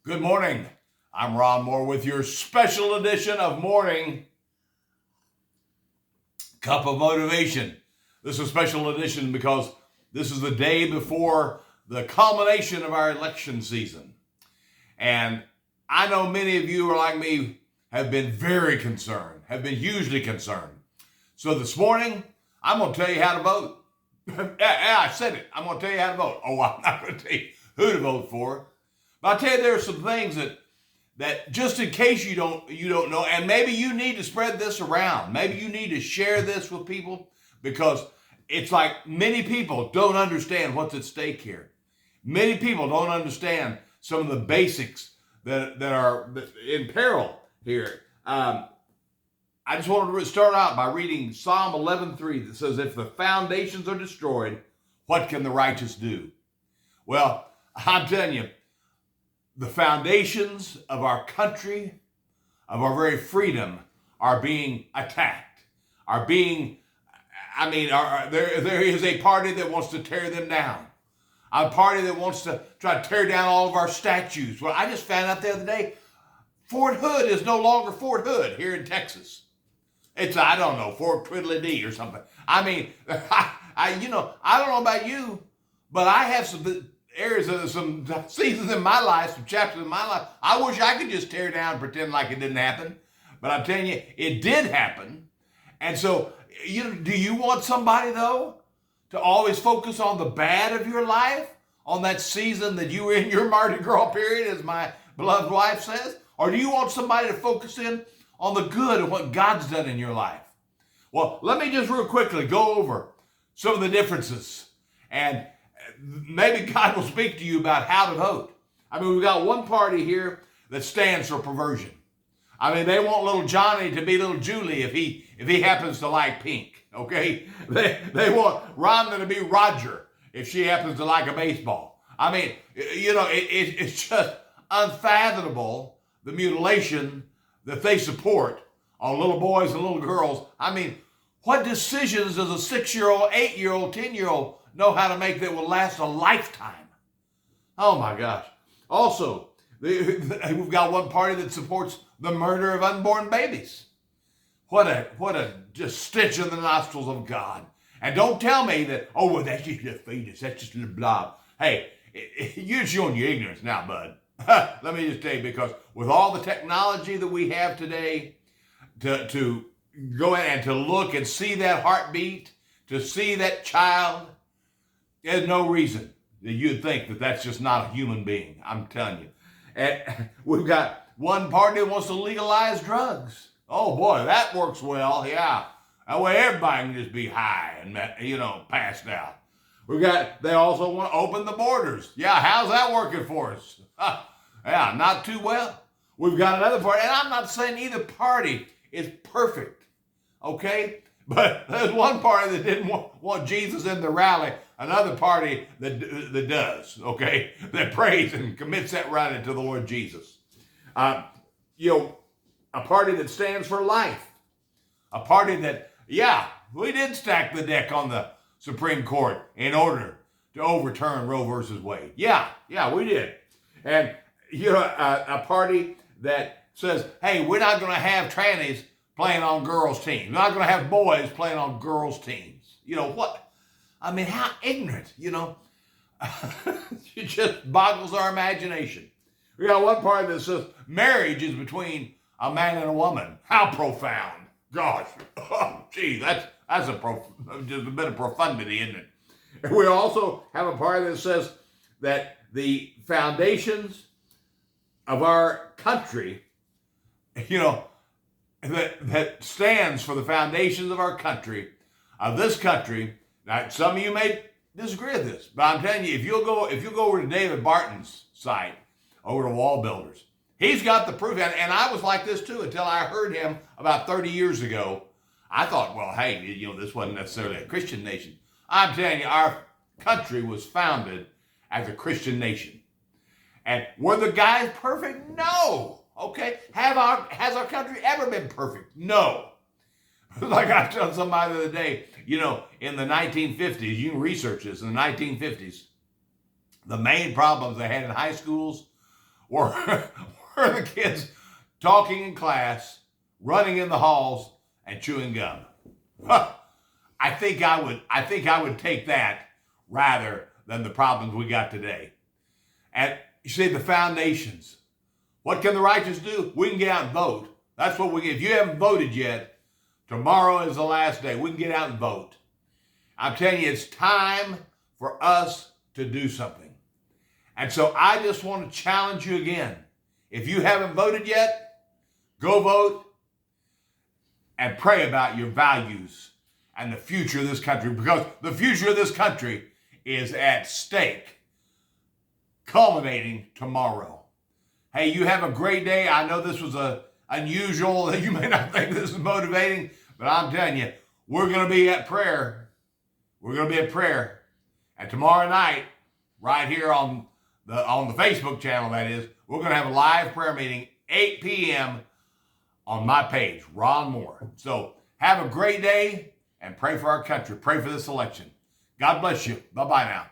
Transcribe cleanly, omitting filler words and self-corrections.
Good morning. I'm Ron Moore with your special edition of Morning Cup of Motivation. This is a special edition because this is the day before the culmination of our election season. And I know many of you are like me, have been very concerned, have been hugely concerned. So this morning, I'm going to tell you how to vote. Yeah, I said it. I'm going to tell you how to vote. Oh, I'm not going to tell you who to vote for. But I'll tell you there are some things that just in case you don't know, and maybe you need to spread this around. Maybe you need to share this with people because it's like many people don't understand what's at stake here. Many people don't understand some of the basics that are in peril here. I just wanted to start out by reading Psalm 11:3 that says, "If the foundations are destroyed, what can the righteous do?" Well, I'm telling you, the foundations of our country, of our very freedom, are being attacked. There is a party that wants to tear them down. A party that wants to try to tear down all of our statues. Well, I just found out the other day, Fort Hood is no longer Fort Hood here in Texas. It's, I don't know, Fort Twiddly-Dee or something. I mean, I don't know about you, but I have some areas of some seasons in my life, some chapters in my life, I wish I could just tear down and pretend like it didn't happen. But I'm telling you, it did happen. And so, do you want somebody, though, to always focus on the bad of your life, on that season that you were in your Mardi Gras period, as my beloved wife says? Or do you want somebody to focus in on the good of what God's done in your life? Well, let me just real quickly go over some of the differences, and maybe God will speak to you about how to vote. I mean, we've got one party here that stands for perversion. I mean, they want little Johnny to be little Julie if he happens to like pink, okay? They want Rhonda to be Roger if she happens to like a baseball. I mean, it's just unfathomable, the mutilation that they support on little boys and little girls. I mean, what decisions does a 6-year-old, 8-year-old, 10-year-old know how to make that will last a lifetime? Oh my gosh. Also, we've got one party that supports the murder of unborn babies. What a just stench in the nostrils of God. And don't tell me that, oh, well, that's just a fetus, that's just a blob. Hey, you're showing your ignorance now, bud. Let me just tell you, because with all the technology that we have today, to go in and to look and see that heartbeat, to see that child, there's no reason that you'd think that that's just not a human being. I'm telling you. And we've got one party that wants to legalize drugs. Oh boy, that works well. Yeah. That way everybody can just be high and, passed out. They also want to open the borders. Yeah, how's that working for us? Yeah, not too well. We've got another party, and I'm not saying either party is perfect, okay? But there's one party that didn't want Jesus in the rally, another party that does, okay? That prays and commits that rally to the Lord Jesus. A party that stands for life. A party that, yeah, we did stack the deck on the Supreme Court in order to overturn Roe versus Wade. Yeah, we did. And, a party that says, hey, we're not going to have trannies playing on girls' teams. We're not going to have boys playing on girls' teams. You know what? I mean, how ignorant, It just boggles our imagination. We got one party that says marriage is between a man and a woman. How profound. Gosh. Oh, gee, that's just a bit of profundity, isn't it? And we also have a party that says that the foundations of our country, that stands for the foundations of our country, of this country. Now, some of you may disagree with this, but I'm telling you, if you'll go over to David Barton's site, over to Wall Builders, he's got the proof. And I was like this too until I heard him about 30 years ago. I thought, well, hey, this wasn't necessarily a Christian nation. I'm telling you, our country was founded as a Christian nation. And were the guys perfect? No. Okay. Has our country ever been perfect? No. Like I told somebody the other day, in the 1950s, you can research this, in the 1950s, the main problems they had in high schools Or were the kids talking in class, running in the halls, and chewing gum? Huh. I think I would take that rather than the problems we got today. And you see, the foundations. What can the righteous do? We can get out and vote. That's what we get. If you haven't voted yet, tomorrow is the last day. We can get out and vote. I'm telling you, it's time for us to do something. And so I just want to challenge you again. If you haven't voted yet, go vote and pray about your values and the future of this country, because the future of this country is at stake, culminating tomorrow. Hey, you have a great day. I know this was unusual. You may not think this is motivating, but I'm telling you, we're going to be at prayer. We're going to be at prayer. And tomorrow night, right here on the Facebook channel, that is, we're going to have a live prayer meeting, 8 p.m. on my page, Ron Moore. So have a great day and pray for our country. Pray for this election. God bless you. Bye-bye now.